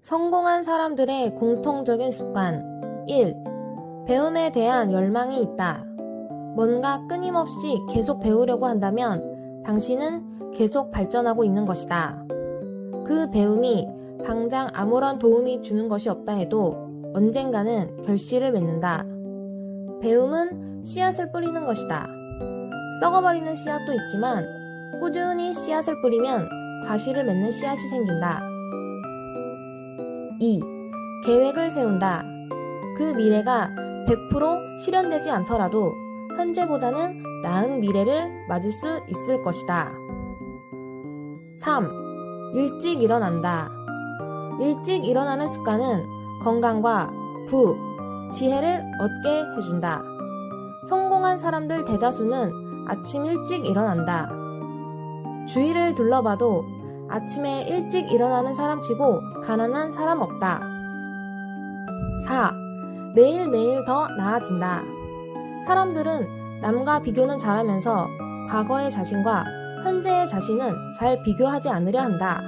성공한 사람들의 공통적인 습관 1. 배움에 대한 열망이 있다. 뭔가 끊임없이 계속 배우려고 한다면 당신은 계속 발전하고 있는 것이다. 그 배움이 당장 아무런 도움이 주는 것이 없다 해도 언젠가는 결실을 맺는다. 배움은 씨앗을 뿌리는 것이다. 썩어버리는 씨앗도 있지만 꾸준히 씨앗을 뿌리면 과실을 맺는 씨앗이 생긴다. 2. 계획을 세운다. 그 미래가 100% 실현되지 않더라도 현재보다는 나은 미래를 맞을 수 있을 것이다. 3. 일찍 일어난다. 일찍 일어나는 습관은 건강과 부, 지혜를 얻게 해준다. 성공한 사람들 대다수는 아침 일찍 일어난다. 주위를 둘러봐도 아침에 일찍 일어나는 사람치고 가난한 사람 없다. 4. 매일매일 더 나아진다. 사람들은 남과 비교는 잘하면서 과거의 자신과 현재의 자신은 잘 비교하지 않으려 한다.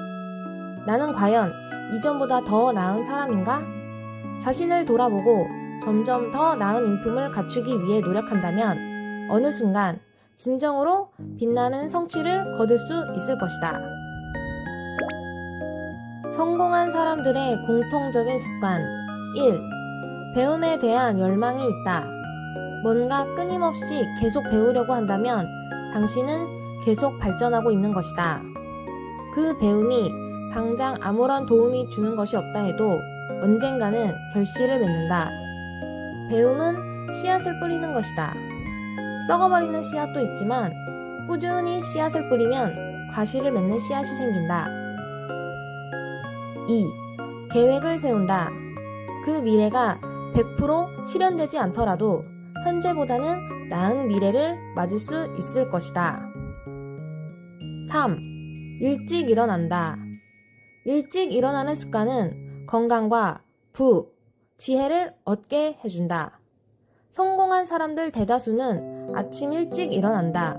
나는 과연 이전보다 더 나은 사람인가? 자신을 돌아보고 점점 더 나은 인품을 갖추기 위해 노력한다면 어느 순간 진정으로 빛나는 성취를 거둘 수 있을 것이다. 성공한 사람들의 공통적인 습관 1. 배움에 대한 열망이 있다. 뭔가 끊임없이 계속 배우려고 한다면 당신은 계속 발전하고 있는 것이다. 그 배움이 당장 아무런 도움이 주는 것이 없다 해도 언젠가는 결실을 맺는다. 배움은 씨앗을 뿌리는 것이다. 썩어버리는 씨앗도 있지만 꾸준히 씨앗을 뿌리면 과실을 맺는 씨앗이 생긴다. 2. 계획을 세운다. 그 미래가 100% 실현되지 않더라도 현재보다는 나은 미래를 맞을 수 있을 것이다. 3. 일찍 일어난다. 일찍 일어나는 습관은 건강과 부, 지혜를 얻게 해준다. 성공한 사람들 대다수는 아침 일찍 일어난다.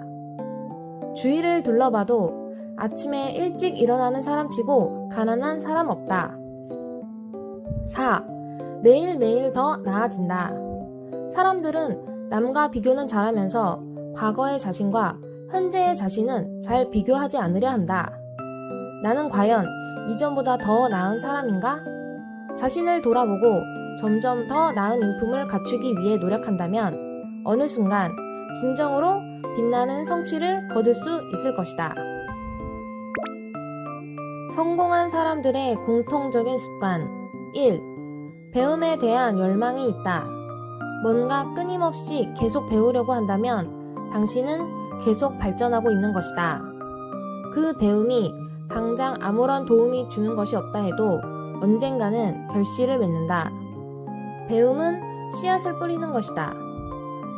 주위를 둘러봐도 아침에 일찍 일어나는 사람치고 가난한 사람 없다. 4. 매일매일 더 나아진다. 사람들은 남과 비교는 잘하면서 과거의 자신과 현재의 자신은 잘 비교하지 않으려 한다. 나는 과연 이전보다 더 나은 사람인가? 자신을 돌아보고 점점 더 나은 인품을 갖추기 위해 노력한다면 어느 순간 진정으로 빛나는 성취를 거둘 수 있을 것이다. 성공한 사람들의 공통적인 습관 1. 배움에 대한 열망이 있다. 뭔가 끊임없이 계속 배우려고 한다면 당신은 계속 발전하고 있는 것이다. 그 배움이 당장 아무런 도움이 주는 것이 없다 해도 언젠가는 결실을 맺는다. 배움은 씨앗을 뿌리는 것이다.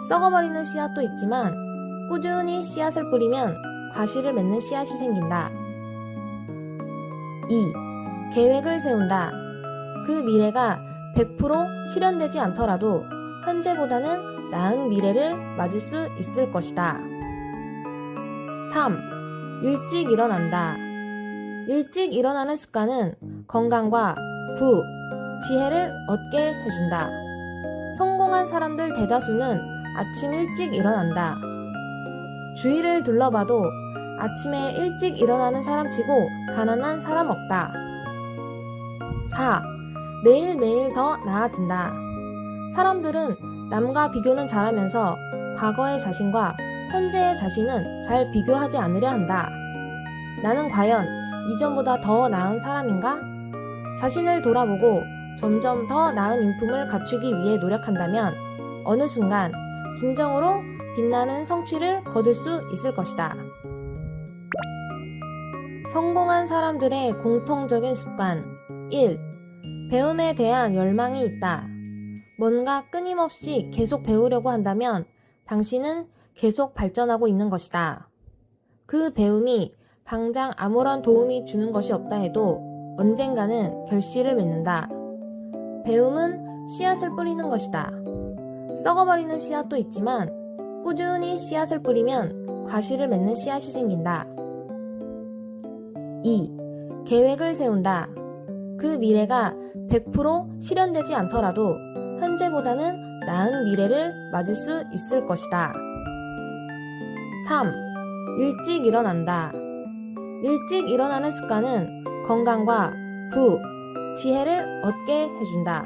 썩어버리는 씨앗도 있지만 꾸준히 씨앗을 뿌리면 과실을 맺는 씨앗이 생긴다. 2. 계획을 세운다. 그 미래가 100% 실현되지 않더라도 현재보다는 나은 미래를 맞을 수 있을 것이다. 3. 일찍 일어난다. 일찍 일어나는 습관은 건강과 부, 지혜를 얻게 해준다. 성공한 사람들 대다수는 아침 일찍 일어난다. 주위를 둘러봐도 아침에 일찍 일어나는 사람치고 가난한 사람 없다. 4. 매일매일 더 나아진다. 사람들은 남과 비교는 잘하면서 과거의 자신과 현재의 자신은 잘 비교하지 않으려 한다. 나는 과연 이전보다 더 나은 사람인가? 자신을 돌아보고 점점 더 나은 인품을 갖추기 위해 노력한다면 어느 순간 진정으로 빛나는 성취를 거둘 수 있을 것이다. 성공한 사람들의 공통적인 습관 1. 배움에 대한 열망이 있다. 뭔가 끊임없이 계속 배우려고 한다면 당신은 계속 발전하고 있는 것이다. 그 배움이 당장 아무런 도움이 주는 것이 없다 해도 언젠가는 결실을 맺는다. 배움은 씨앗을 뿌리는 것이다. 썩어버리는 씨앗도 있지만 꾸준히 씨앗을 뿌리면 과실을 맺는 씨앗이 생긴다. 2. 계획을 세운다. 그 미래가 100% 실현되지 않더라도 현재보다는 나은 미래를 맞을 수 있을 것이다. 3. 일찍 일어난다. 일찍 일어나는 습관은 건강과 부, 지혜를 얻게 해준다.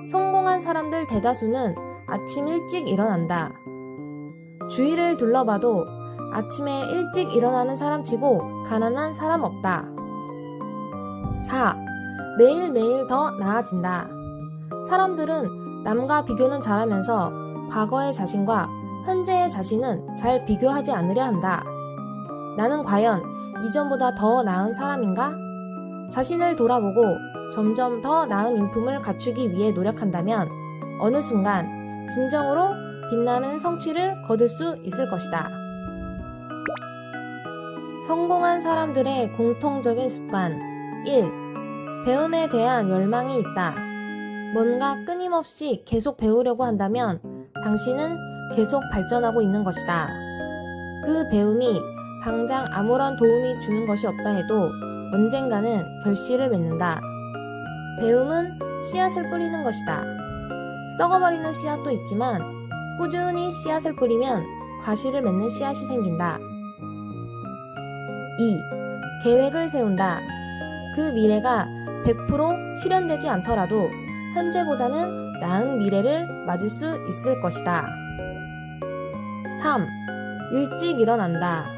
성공한 사람들 대다수는 아침 일찍 일어난다. 주위를 둘러봐도 아침에 일찍 일어나는 사람 치고 가난한 사람 없다. 4. 매일매일 더 나아진다. 사람들은 남과 비교는 잘하면서 과거의 자신과 현재의 자신은 잘 비교하지 않으려 한다. 나는 과연 이전보다 더 나은 사람인가? 자신을 돌아보고 점점 더 나은 인품을 갖추기 위해 노력한다면 어느 순간 진정으로 빛나는 성취를 거둘 수 있을 것이다. 성공한 사람들의 공통적인 습관 1. 배움에 대한 열망이 있다. 뭔가 끊임없이 계속 배우려고 한다면 당신은 계속 발전하고 있는 것이다. 그 배움이 당장 아무런 도움이 주는 것이 없다 해도 언젠가는 결실을 맺는다. 배움은 씨앗을 뿌리는 것이다. 썩어버리는 씨앗도 있지만 꾸준히 씨앗을 뿌리면 과실을 맺는 씨앗이 생긴다. 2. 계획을 세운다. 그 미래가 100% 실현되지 않더라도 현재보다는 나은 미래를 맞을 수 있을 것이다. 3. 일찍 일어난다.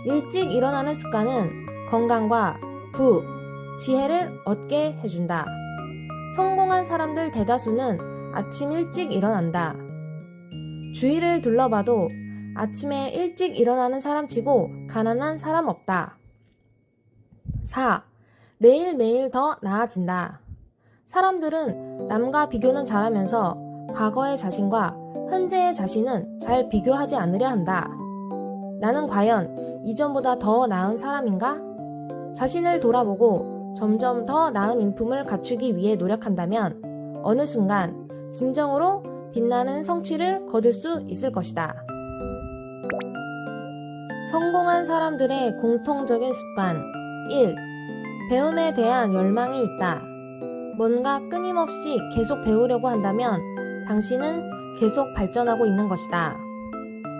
일찍 일어나는 습관은 건강과 부, 지혜를 얻게 해준다. 성공한 사람들 대다수는 아침 일찍 일어난다. 주위를 둘러봐도 아침에 일찍 일어나는 사람 치고 가난한 사람 없다. 4. 매일매일 더 나아진다. 사람들은 남과 비교는 잘하면서 과거의 자신과 현재의 자신은 잘 비교하지 않으려 한다. 나는 과연 이전보다 더 나은 사람인가? 자신을 돌아보고 점점 더 나은 인품을 갖추기 위해 노력한다면 어느 순간 진정으로 빛나는 성취를 거둘 수 있을 것이다. 성공한 사람들의 공통적인 습관 1. 배움에 대한 열망이 있다. 뭔가 끊임없이 계속 배우려고 한다면 당신은 계속 발전하고 있는 것이다.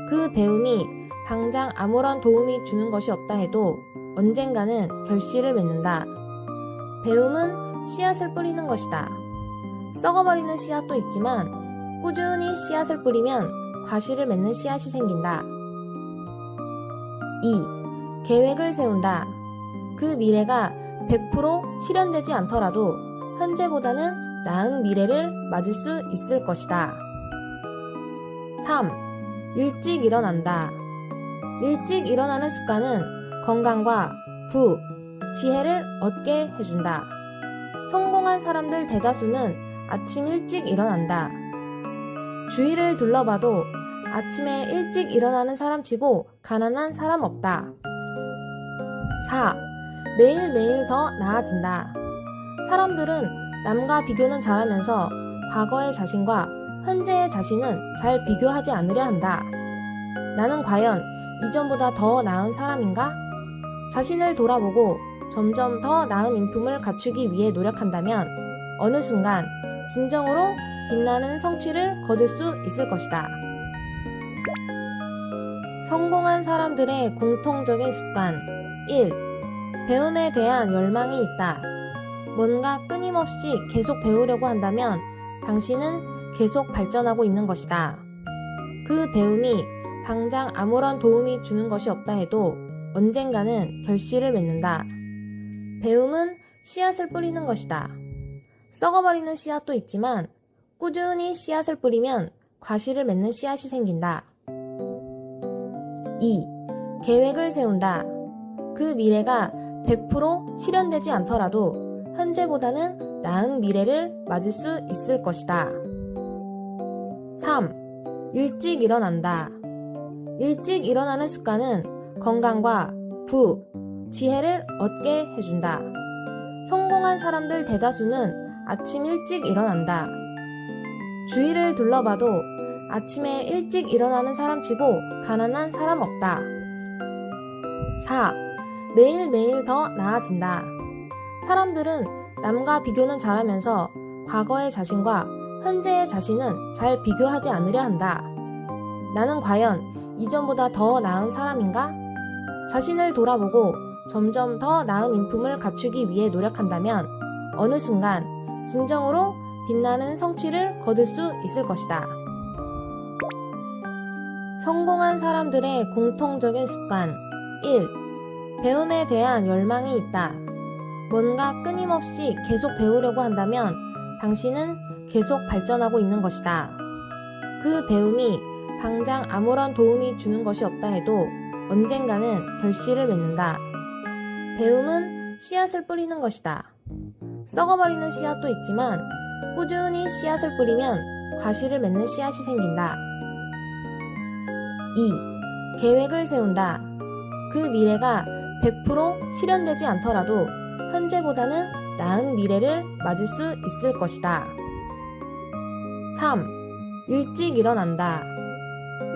그 배움이 당장 아무런 도움이 주는 것이 없다 해도 언젠가는 결실을 맺는다. 배움은 씨앗을 뿌리는 것이다. 썩어버리는 씨앗도 있지만 꾸준히 씨앗을 뿌리면 과실을 맺는 씨앗이 생긴다. 2. 계획을 세운다. 그 미래가 100% 실현되지 않더라도 현재보다는 나은 미래를 맞을 수 있을 것이다. 3. 일찍 일어난다. 일찍 일어나는 습관은 건강과 부, 지혜를 얻게 해준다. 성공한 사람들 대다수는 아침 일찍 일어난다. 주위를 둘러봐도 아침에 일찍 일어나는 사람 치고 가난한 사람 없다. 4. 매일매일 더 나아진다. 사람들은 남과 비교는 잘하면서 과거의 자신과 현재의 자신은 잘 비교하지 않으려 한다. 나는 과연 이전보다 더 나은 사람인가? 자신을 돌아보고 점점 더 나은 인품을 갖추기 위해 노력한다면 어느 순간 진정으로 빛나는 성취를 거둘 수 있을 것이다. 성공한 사람들의 공통적인 습관 1. 배움에 대한 열망이 있다. 뭔가 끊임없이 계속 배우려고 한다면 당신은 계속 발전하고 있는 것이다. 그 배움이 당장 아무런 도움이 주는 것이 없다 해도 언젠가는 결실을 맺는다. 배움은 씨앗을 뿌리는 것이다. 썩어버리는 씨앗도 있지만 꾸준히 씨앗을 뿌리면 과실을 맺는 씨앗이 생긴다. 2. 계획을 세운다. 그 미래가 100% 실현되지 않더라도 현재보다는 나은 미래를 맞을 수 있을 것이다. 3. 일찍 일어난다. 일찍 일어나는 습관은 건강과 부, 지혜를 얻게 해준다. 성공한 사람들 대다수는 아침 일찍 일어난다. 주위를 둘러봐도 아침에 일찍 일어나는 사람 치고 가난한 사람 없다. 4. 매일매일 더 나아진다. 사람들은 남과 비교는 잘하면서 과거의 자신과 현재의 자신은 잘 비교하지 않으려 한다. 나는 과연 이전보다 더 나은 사람인가? 자신을 돌아보고 점점 더 나은 인품을 갖추기 위해 노력한다면 어느 순간 진정으로 빛나는 성취를 거둘 수 있을 것이다. 성공한 사람들의 공통적인 습관 1. 배움에 대한 열망이 있다. 뭔가 끊임없이 계속 배우려고 한다면 당신은 계속 발전하고 있는 것이다. 그 배움이 당장 아무런 도움이 주는 것이 없다 해도 언젠가는 결실을 맺는다. 배움은 씨앗을 뿌리는 것이다. 썩어버리는 씨앗도 있지만 꾸준히 씨앗을 뿌리면 과실을 맺는 씨앗이 생긴다. 2. 계획을 세운다. 그 미래가 100% 실현되지 않더라도 현재보다는 나은 미래를 맞을 수 있을 것이다. 3. 일찍 일어난다.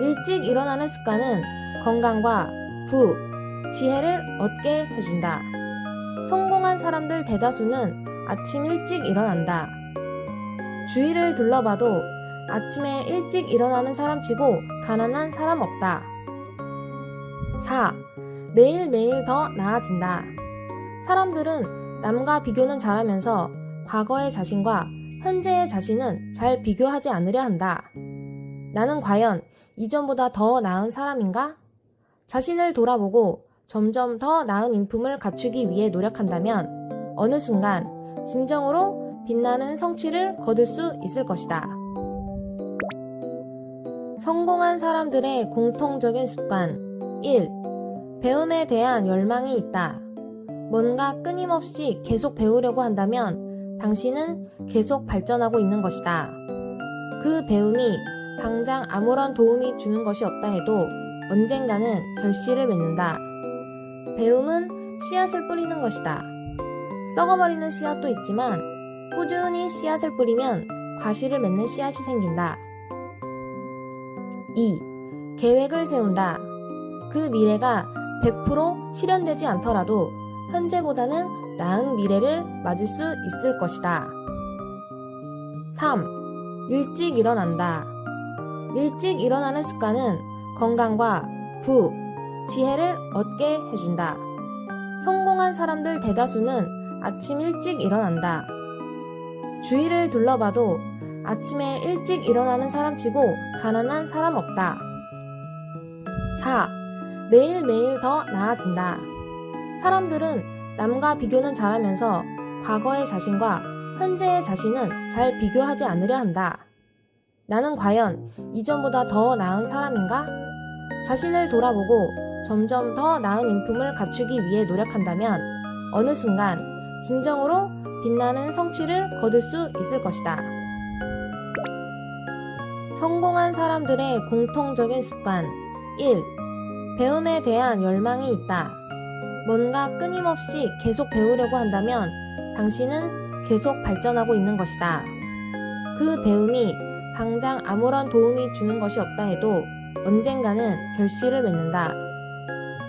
일찍 일어나는 습관은 건강과 부, 지혜를 얻게 해준다. 성공한 사람들 대다수는 아침 일찍 일어난다. 주위를 둘러봐도 아침에 일찍 일어나는 사람 치고 가난한 사람 없다. 4. 매일매일 더 나아진다. 사람들은 남과 비교는 잘하면서 과거의 자신과 현재의 자신은 잘 비교하지 않으려 한다. 나는 과연 이전보다 더 나은 사람인가? 자신을 돌아보고 점점 더 나은 인품을 갖추기 위해 노력한다면 어느 순간 진정으로 빛나는 성취를 거둘 수 있을 것이다. 성공한 사람들의 공통적인 습관 1. 배움에 대한 열망이 있다. 뭔가 끊임없이 계속 배우려고 한다면 당신은 계속 발전하고 있는 것이다. 그 배움이 당장 아무런 도움이 주는 것이 없다 해도 언젠가는 결실을 맺는다. 배움은 씨앗을 뿌리는 것이다. 썩어버리는 씨앗도 있지만 꾸준히 씨앗을 뿌리면 과실을 맺는 씨앗이 생긴다. 2. 계획을 세운다. 그 미래가 100% 실현되지 않더라도 현재보다는 나은 미래를 맞을 수 있을 것이다. 3. 일찍 일어난다. 일찍 일어나는 습관은 건강과 부, 지혜를 얻게 해준다. 성공한 사람들 대다수는 아침 일찍 일어난다. 주위를 둘러봐도 아침에 일찍 일어나는 사람 치고 가난한 사람 없다. 4. 매일매일 더 나아진다. 사람들은 남과 비교는 잘하면서 과거의 자신과 현재의 자신은 잘 비교하지 않으려 한다. 나는 과연 이전보다 더 나은 사람인가? 자신을 돌아보고 점점 더 나은 인품을 갖추기 위해 노력한다면 어느 순간 진정으로 빛나는 성취를 거둘 수 있을 것이다. 성공한 사람들의 공통적인 습관 1. 배움에 대한 열망이 있다. 뭔가 끊임없이 계속 배우려고 한다면 당신은 계속 발전하고 있는 것이다. 그 배움이 당장 아무런 도움이 주는 것이 없다 해도 언젠가는 결실을 맺는다.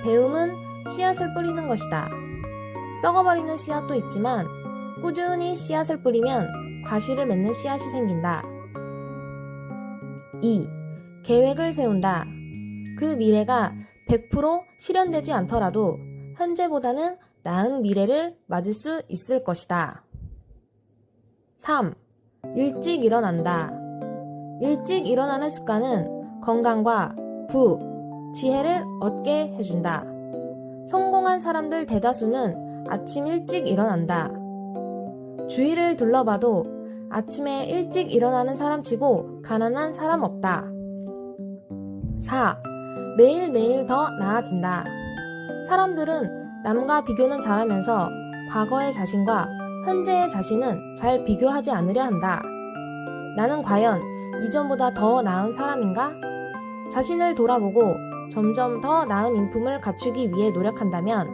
배움은 씨앗을 뿌리는 것이다. 썩어버리는 씨앗도 있지만 꾸준히 씨앗을 뿌리면 과실을 맺는 씨앗이 생긴다. 2. 계획을 세운다. 그 미래가 100% 실현되지 않더라도 현재보다는 나은 미래를 맞을 수 있을 것이다. 3. 일찍 일어난다. 일찍 일어나는 습관은 건강과 부, 지혜를 얻게 해준다. 성공한 사람들 대다수는 아침 일찍 일어난다. 주위를 둘러봐도 아침에 일찍 일어나는 사람 치고 가난한 사람 없다. 4. 매일매일 더 나아진다. 사람들은 남과 비교는 잘하면서 과거의 자신과 현재의 자신은 잘 비교하지 않으려 한다. 나는 과연 이전보다 더 나은 사람인가? 자신을 돌아보고 점점 더 나은 인품을 갖추기 위해 노력한다면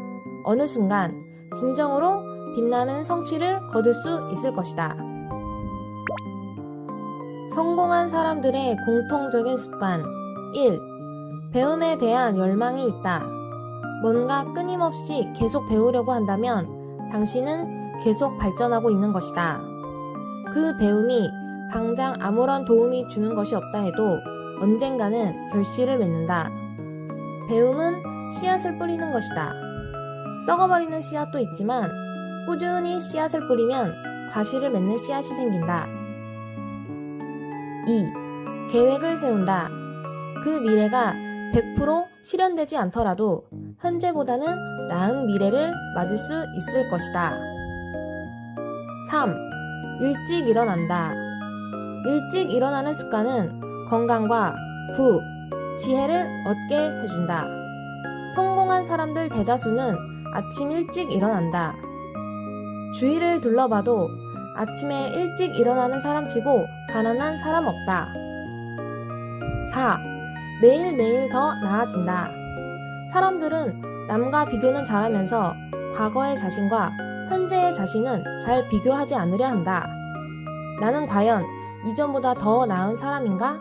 어느 순간 진정으로 빛나는 성취를 거둘 수 있을 것이다. 성공한 사람들의 공통적인 습관 1. 배움에 대한 열망이 있다. 뭔가 끊임없이 계속 배우려고 한다면 당신은 계속 발전하고 있는 것이다. 그 배움이 당장 아무런 도움이 주는 것이 없다 해도 언젠가는 결실을 맺는다. 배움은 씨앗을 뿌리는 것이다. 썩어버리는 씨앗도 있지만 꾸준히 씨앗을 뿌리면 과실을 맺는 씨앗이 생긴다. 2. 계획을 세운다. 그 미래가 100% 실현되지 않더라도 현재보다는 나은 미래를 맞을 수 있을 것이다. 3. 일찍 일어난다. 일찍 일어나는 습관은 건강과 부, 지혜를 얻게 해준다. 성공한 사람들 대다수는 아침 일찍 일어난다. 주위를 둘러봐도 아침에 일찍 일어나는 사람 치고 가난한 사람 없다. 4. 매일매일 더 나아진다. 사람들은 남과 비교는 잘하면서 과거의 자신과 현재의 자신은 잘 비교하지 않으려 한다. 나는 과연 이전보다 더 나은 사람인가?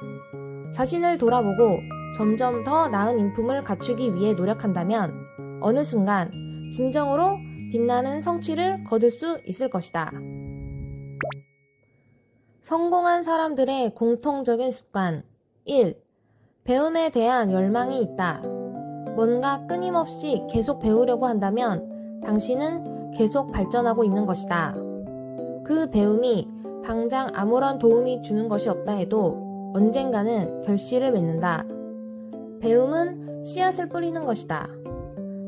자신을 돌아보고 점점 더 나은 인품을 갖추기 위해 노력한다면 어느 순간 진정으로 빛나는 성취를 거둘 수 있을 것이다. 성공한 사람들의 공통적인 습관 1. 배움에 대한 열망이 있다. 뭔가 끊임없이 계속 배우려고 한다면 당신은 계속 발전하고 있는 것이다. 그 배움이 당장 아무런 도움이 주는 것이 없다 해도 언젠가는 결실을 맺는다. 배움은 씨앗을 뿌리는 것이다.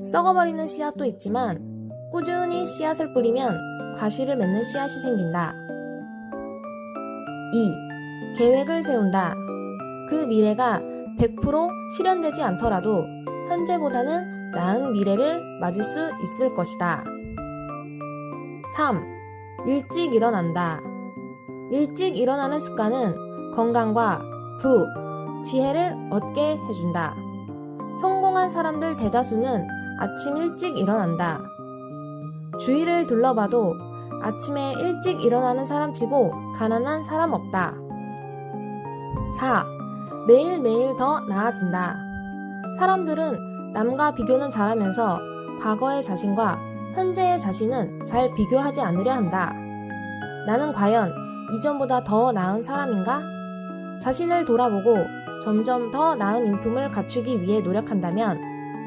썩어버리는 씨앗도 있지만 꾸준히 씨앗을 뿌리면 과실을 맺는 씨앗이 생긴다. 2. 계획을 세운다. 그 미래가 100% 실현되지 않더라도 현재보다는 나은 미래를 맞을 수 있을 것이다. 3. 일찍 일어난다. 일찍 일어나는 습관은 건강과 부, 지혜를 얻게 해준다. 성공한 사람들 대다수는 아침 일찍 일어난다. 주위를 둘러봐도 아침에 일찍 일어나는 사람 치고 가난한 사람 없다. 4. 매일매일 더 나아진다. 사람들은 남과 비교는 잘하면서 과거의 자신과 현재의 자신은 잘 비교하지 않으려 한다. 나는 과연 이전보다 더 나은 사람인가? 자신을 돌아보고 점점 더 나은 인품을 갖추기 위해 노력한다면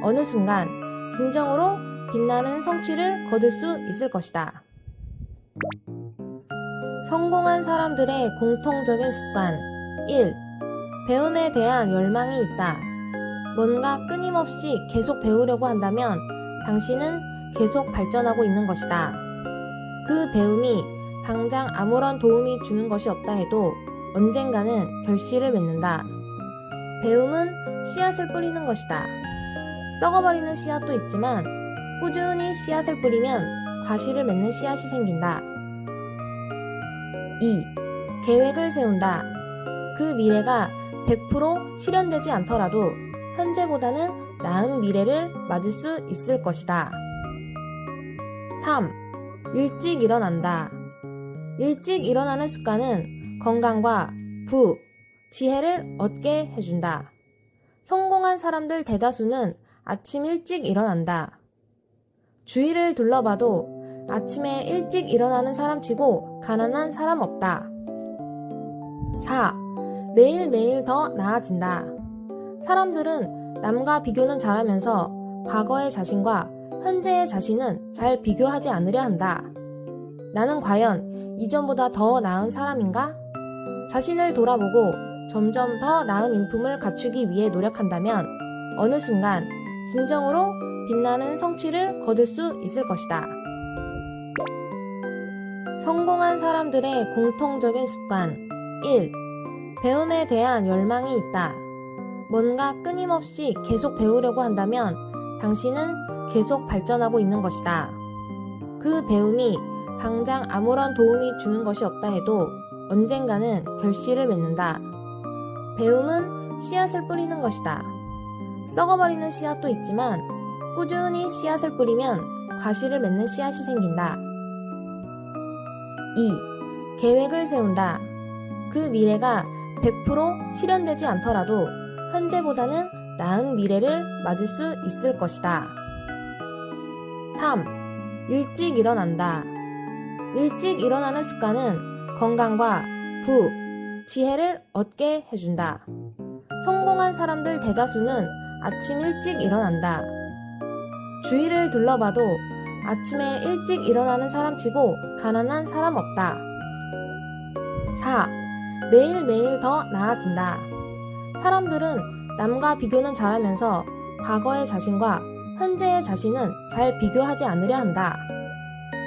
어느 순간 진정으로 빛나는 성취를 거둘 수 있을 것이다. 성공한 사람들의 공통적인 습관 1. 배움에 대한 열망이 있다. 뭔가 끊임없이 계속 배우려고 한다면 당신은 계속 발전하고 있는 것이다. 그 배움이 당장 아무런 도움이 주는 것이 없다 해도 언젠가는 결실을 맺는다. 배움은 씨앗을 뿌리는 것이다. 썩어버리는 씨앗도 있지만 꾸준히 씨앗을 뿌리면 과실을 맺는 씨앗이 생긴다. 2. 계획을 세운다. 그 미래가 100% 실현되지 않더라도 현재보다는 나은 미래를 맞을 수 있을 것이다. 3. 일찍 일어난다. 일찍 일어나는 습관은 건강과 부, 지혜를 얻게 해준다. 성공한 사람들 대다수는 아침 일찍 일어난다. 주위를 둘러봐도 아침에 일찍 일어나는 사람 치고 가난한 사람 없다. 4. 매일매일 더 나아진다. 사람들은 남과 비교는 잘하면서 과거의 자신과 현재의 자신은 잘 비교하지 않으려 한다. 나는 과연 이전보다 더 나은 사람인가? 자신을 돌아보고 점점 더 나은 인품을 갖추기 위해 노력한다면 어느 순간 진정으로 빛나는 성취를 거둘 수 있을 것이다. 성공한 사람들의 공통적인 습관 1. 배움에 대한 열망이 있다. 뭔가 끊임없이 계속 배우려고 한다면 당신은 계속 발전하고 있는 것이다. 그 배움이 당장 아무런 도움이 주는 것이 없다 해도 언젠가는 결실을 맺는다. 배움은 씨앗을 뿌리는 것이다. 썩어버리는 씨앗도 있지만 꾸준히 씨앗을 뿌리면 과실을 맺는 씨앗이 생긴다. 2. 계획을 세운다. 그 미래가 100% 실현되지 않더라도 현재보다는 나은 미래를 맞을 수 있을 것이다. 3. 일찍 일어난다. 일찍 일어나는 습관은 건강과 부, 지혜를 얻게 해준다. 성공한 사람들 대다수는 아침 일찍 일어난다. 주위를 둘러봐도 아침에 일찍 일어나는 사람 치고 가난한 사람 없다. 4. 매일매일 더 나아진다. 사람들은 남과 비교는 잘하면서 과거의 자신과 현재의 자신은 잘 비교하지 않으려 한다.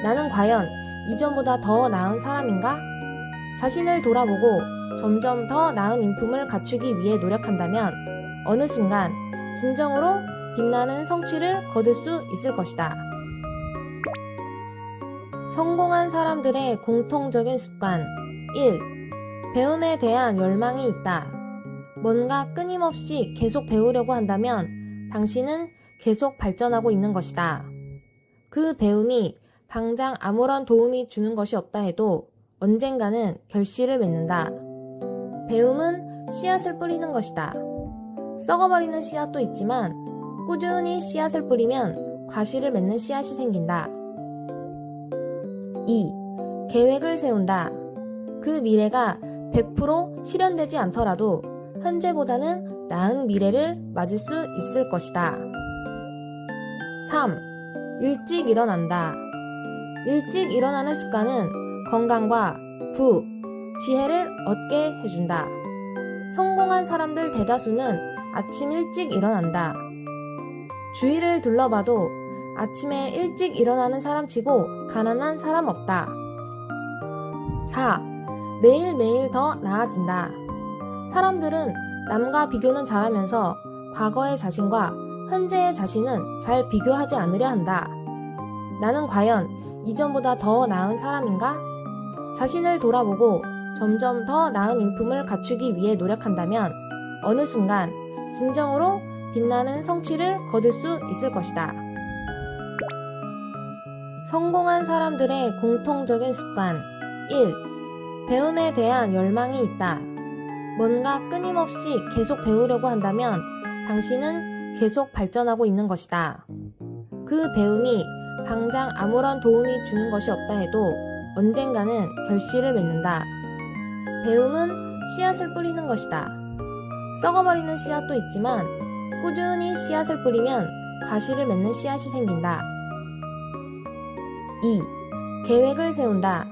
나는 과연 이전보다 더 나은 사람인가? 자신을 돌아보고 점점 더 나은 인품을 갖추기 위해 노력한다면 어느 순간 진정으로 빛나는 성취를 거둘 수 있을 것이다. 성공한 사람들의 공통적인 습관 1. 배움에 대한 열망이 있다. 뭔가 끊임없이 계속 배우려고 한다면 당신은 계속 발전하고 있는 것이다. 그 배움이 당장 아무런 도움이 주는 것이 없다 해도 언젠가는 결실을 맺는다. 배움은 씨앗을 뿌리는 것이다. 썩어버리는 씨앗도 있지만 꾸준히 씨앗을 뿌리면 과실을 맺는 씨앗이 생긴다. 2. 계획을 세운다. 그 미래가 100% 실현되지 않더라도 현재보다는 나은 미래를 맞을 수 있을 것이다. 3. 일찍 일어난다. 일찍 일어나는 습관은 건강과 부, 지혜를 얻게 해준다. 성공한 사람들 대다수는 아침 일찍 일어난다. 주위를 둘러봐도 아침에 일찍 일어나는 사람 치고 가난한 사람 없다. 4. 매일매일 더 나아진다. 사람들은 남과 비교는 잘하면서 과거의 자신과 현재의 자신은 잘 비교하지 않으려 한다. 나는 과연 이전보다 더 나은 사람인가? 자신을 돌아보고 점점 더 나은 인품을 갖추기 위해 노력한다면 어느 순간 진정으로 빛나는 성취를 거둘 수 있을 것이다. 성공한 사람들의 공통적인 습관 1. 배움에 대한 열망이 있다. 뭔가 끊임없이 계속 배우려고 한다면 당신은 계속 발전하고 있는 것이다. 그 배움이 당장 아무런 도움이 주는 것이 없다 해도 언젠가는 결실을 맺는다. 배움은 씨앗을 뿌리는 것이다. 썩어버리는 씨앗도 있지만 꾸준히 씨앗을 뿌리면 과실을 맺는 씨앗이 생긴다. 2. 계획을 세운다.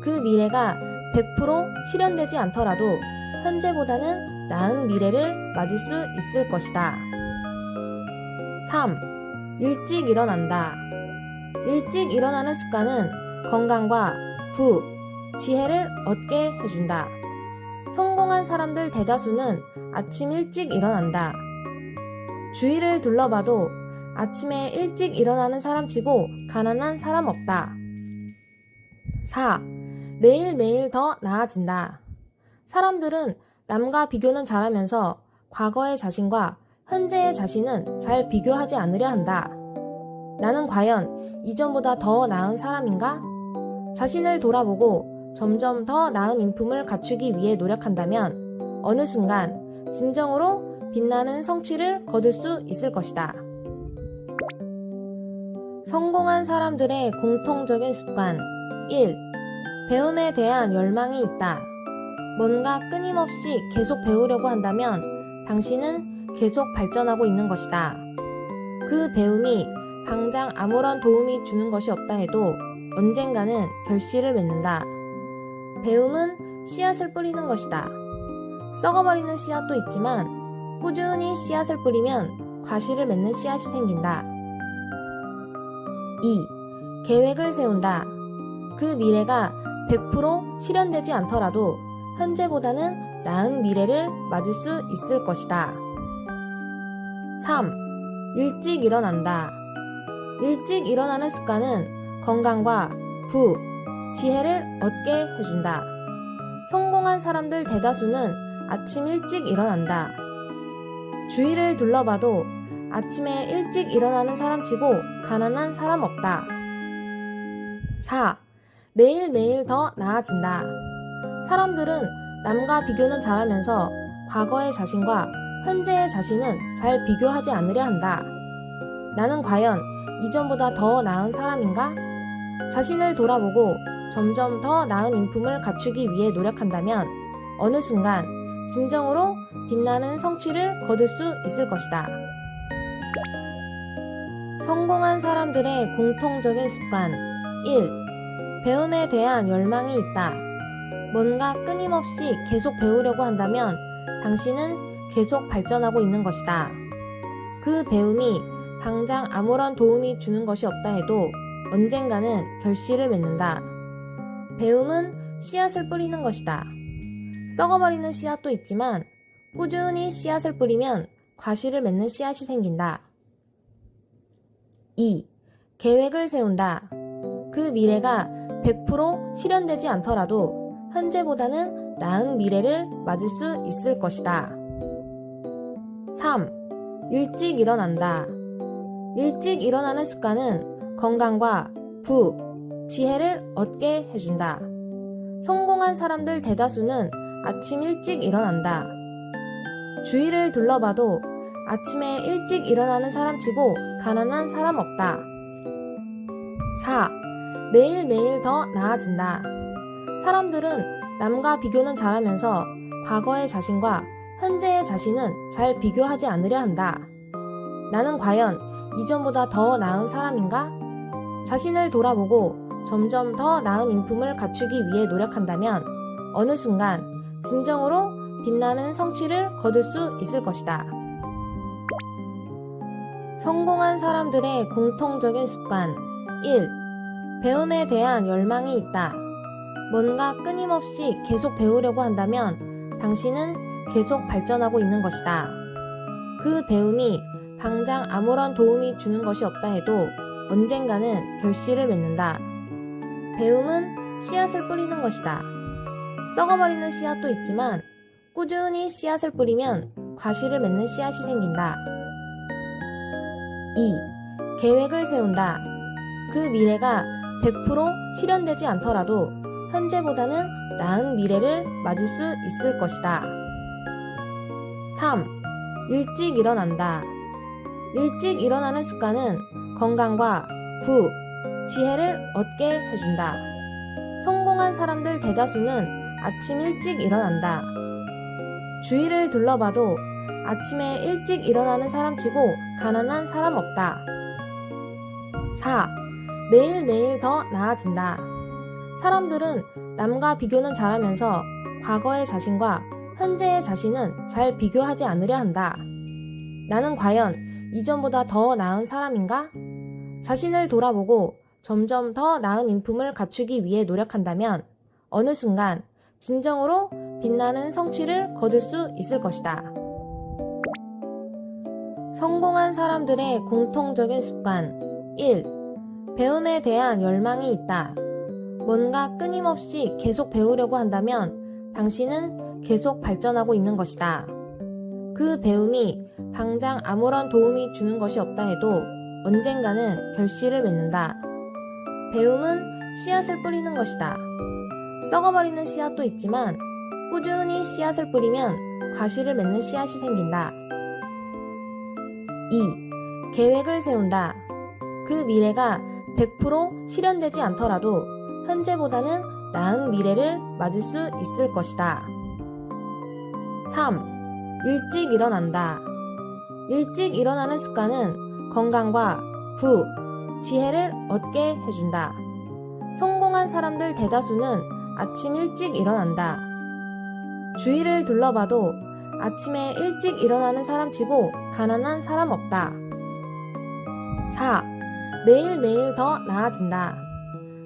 그 미래가 100% 실현되지 않더라도 현재보다는 나은 미래를 맞을 수 있을 것이다. 3. 일찍 일어난다. 일찍 일어나는 습관은 건강과 부, 지혜를 얻게 해준다. 성공한 사람들 대다수는 아침 일찍 일어난다. 주위를 둘러봐도 아침에 일찍 일어나는 사람 치고 가난한 사람 없다. 4. 매일매일 더 나아진다. 사람들은 남과 비교는 잘하면서 과거의 자신과 현재의 자신은 잘 비교하지 않으려 한다. 나는 과연 이전보다 더 나은 사람인가? 자신을 돌아보고 점점 더 나은 인품을 갖추기 위해 노력한다면 어느 순간 진정으로 빛나는 성취를 거둘 수 있을 것이다. 성공한 사람들의 공통적인 습관 1. 배움에 대한 열망이 있다. 뭔가 끊임없이 계속 배우려고 한다면 당신은 계속 발전하고 있는 것이다. 그 배움이 당장 아무런 도움이 주는 것이 없다 해도 언젠가는 결실을 맺는다. 배움은 씨앗을 뿌리는 것이다. 썩어버리는 씨앗도 있지만 꾸준히 씨앗을 뿌리면 과실을 맺는 씨앗이 생긴다. 2. 계획을 세운다. 그 미래가 100% 실현되지 않더라도 현재보다는 나은 미래를 맞을 수 있을 것이다. 3. 일찍 일어난다. 일찍 일어나는 습관은 건강과 부, 지혜를 얻게 해준다. 성공한 사람들 대다수는 아침 일찍 일어난다. 주위를 둘러봐도 아침에 일찍 일어나는 사람 치고 가난한 사람 없다. 4. 매일매일 더 나아진다. 사람들은 남과 비교는 잘하면서 과거의 자신과 현재의 자신은 잘 비교하지 않으려 한다. 나는 과연 이전보다 더 나은 사람인가? 자신을 돌아보고 점점 더 나은 인품을 갖추기 위해 노력한다면 어느 순간 진정으로 빛나는 성취를 거둘 수 있을 것이다. 성공한 사람들의 공통적인 습관 1. 배움에 대한 열망이 있다. 뭔가 끊임없이 계속 배우려고 한다면 당신은 계속 발전하고 있는 것이다. 그 배움이 당장 아무런 도움이 주는 것이 없다 해도 언젠가는 결실을 맺는다. 배움은 씨앗을 뿌리는 것이다. 썩어버리는 씨앗도 있지만 꾸준히 씨앗을 뿌리면 과실을 맺는 씨앗이 생긴다. 2. 계획을 세운다. 그 미래가 100% 실현되지 않더라도 현재보다는 나은 미래를 맞을 수 있을 것이다. 3. 일찍 일어난다. 일찍 일어나는 습관은 건강과 부, 지혜를 얻게 해준다. 성공한 사람들 대다수는 아침 일찍 일어난다. 주위를 둘러봐도 아침에 일찍 일어나는 사람 치고 가난한 사람 없다. 4. 매일매일 더 나아진다. 사람들은 남과 비교는 잘하면서 과거의 자신과 현재의 자신은 잘 비교하지 않으려 한다. 나는 과연 이전보다 더 나은 사람인가? 자신을 돌아보고 점점 더 나은 인품을 갖추기 위해 노력한다면 어느 순간 진정으로 빛나는 성취를 거둘 수 있을 것이다. 성공한 사람들의 공통적인 습관 1. 배움에 대한 열망이 있다. 뭔가 끊임없이 계속 배우려고 한다면 당신은 계속 발전하고 있는 것이다. 그 배움이 당장 아무런 도움이 주는 것이 없다 해도 언젠가는 결실을 맺는다. 배움은 씨앗을 뿌리는 것이다. 썩어버리는 씨앗도 있지만 꾸준히 씨앗을 뿌리면 과실을 맺는 씨앗이 생긴다. 2. 계획을 세운다. 그 미래가 100% 실현되지 않더라도 현재보다는 나은 미래를 맞을 수 있을 것이다. 3. 일찍 일어난다. 일찍 일어나는 습관은 건강과 부, 지혜를 얻게 해준다. 성공한 사람들 대다수는 아침 일찍 일어난다. 주위를 둘러봐도 아침에 일찍 일어나는 사람 치고 가난한 사람 없다. 4. 매일매일 더 나아진다. 사람들은 남과 비교는 잘하면서 과거의 자신과 현재의 자신은 잘 비교하지 않으려 한다. 나는 과연 이전보다 더 나은 사람인가? 자신을 돌아보고 점점 더 나은 인품을 갖추기 위해 노력한다면 어느 순간 진정으로 빛나는 성취를 거둘 수 있을 것이다. 성공한 사람들의 공통적인 습관 1. 배움에 대한 열망이 있다. 뭔가 끊임없이 계속 배우려고 한다면 당신은 계속 발전하고 있는 것이다. 그 배움이 당장 아무런 도움이 주는 것이 없다 해도 언젠가는 결실을 맺는다. 배움은 씨앗을 뿌리는 것이다. 썩어버리는 씨앗도 있지만 꾸준히 씨앗을 뿌리면 과실을 맺는 씨앗이 생긴다. 2. 계획을 세운다. 그 미래가 100% 실현되지 않더라도 현재보다는 나은 미래를 맞을 수 있을 것이다. 3. 일찍 일어난다. 일찍 일어나는 습관은 건강과 부, 지혜를 얻게 해준다. 성공한 사람들 대다수는 아침 일찍 일어난다. 주위를 둘러봐도 아침에 일찍 일어나는 사람 치고 가난한 사람 없다. 4. 매일매일 더 나아진다.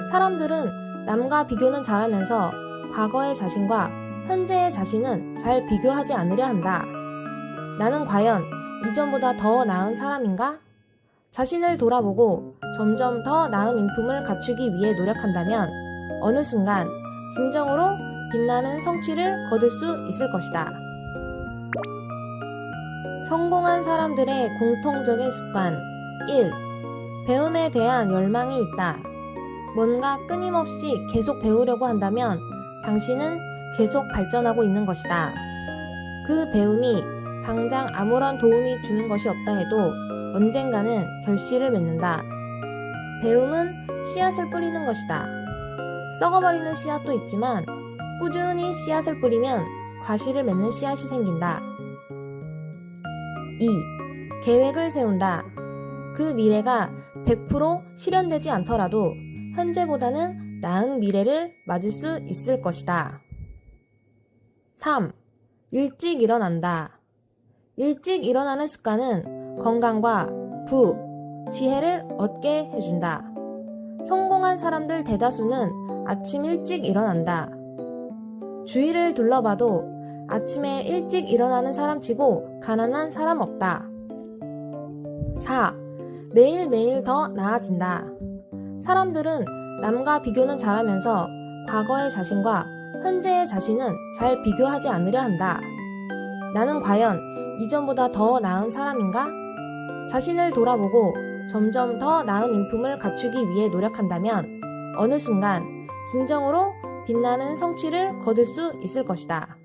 사람들은 남과 비교는 잘하면서 과거의 자신과 현재의 자신은 잘 비교하지 않으려 한다. 나는 과연 이전보다 더 나은 사람인가? 자신을 돌아보고 점점 더 나은 인품을 갖추기 위해 노력한다면 어느 순간 진정으로 빛나는 성취를 거둘 수 있을 것이다. 성공한 사람들의 공통적인 습관 1. 배움에 대한 열망이 있다. 뭔가 끊임없이 계속 배우려고 한다면 당신은 계속 발전하고 있는 것이다. 그 배움이 당장 아무런 도움이 주는 것이 없다 해도 언젠가는 결실을 맺는다. 배움은 씨앗을 뿌리는 것이다. 썩어버리는 씨앗도 있지만 꾸준히 씨앗을 뿌리면 과실을 맺는 씨앗이 생긴다. 2. 계획을 세운다. 그 미래가 100% 실현되지 않더라도 현재보다는 나은 미래를 맞을 수 있을 것이다. 3. 일찍 일어난다. 일찍 일어나는 습관은 건강과 부, 지혜를 얻게 해준다. 성공한 사람들 대다수는 아침 일찍 일어난다. 주위를 둘러봐도 아침에 일찍 일어나는 사람치고 가난한 사람 없다. 4. 매일매일 더 나아진다. 사람들은 남과 비교는 잘하면서 과거의 자신과 현재의 자신은 잘 비교하지 않으려 한다. 나는 과연 이전보다 더 나은 사람인가? 자신을 돌아보고 점점 더 나은 인품을 갖추기 위해 노력한다면 어느 순간 진정으로 빛나는 성취를 거둘 수 있을 것이다.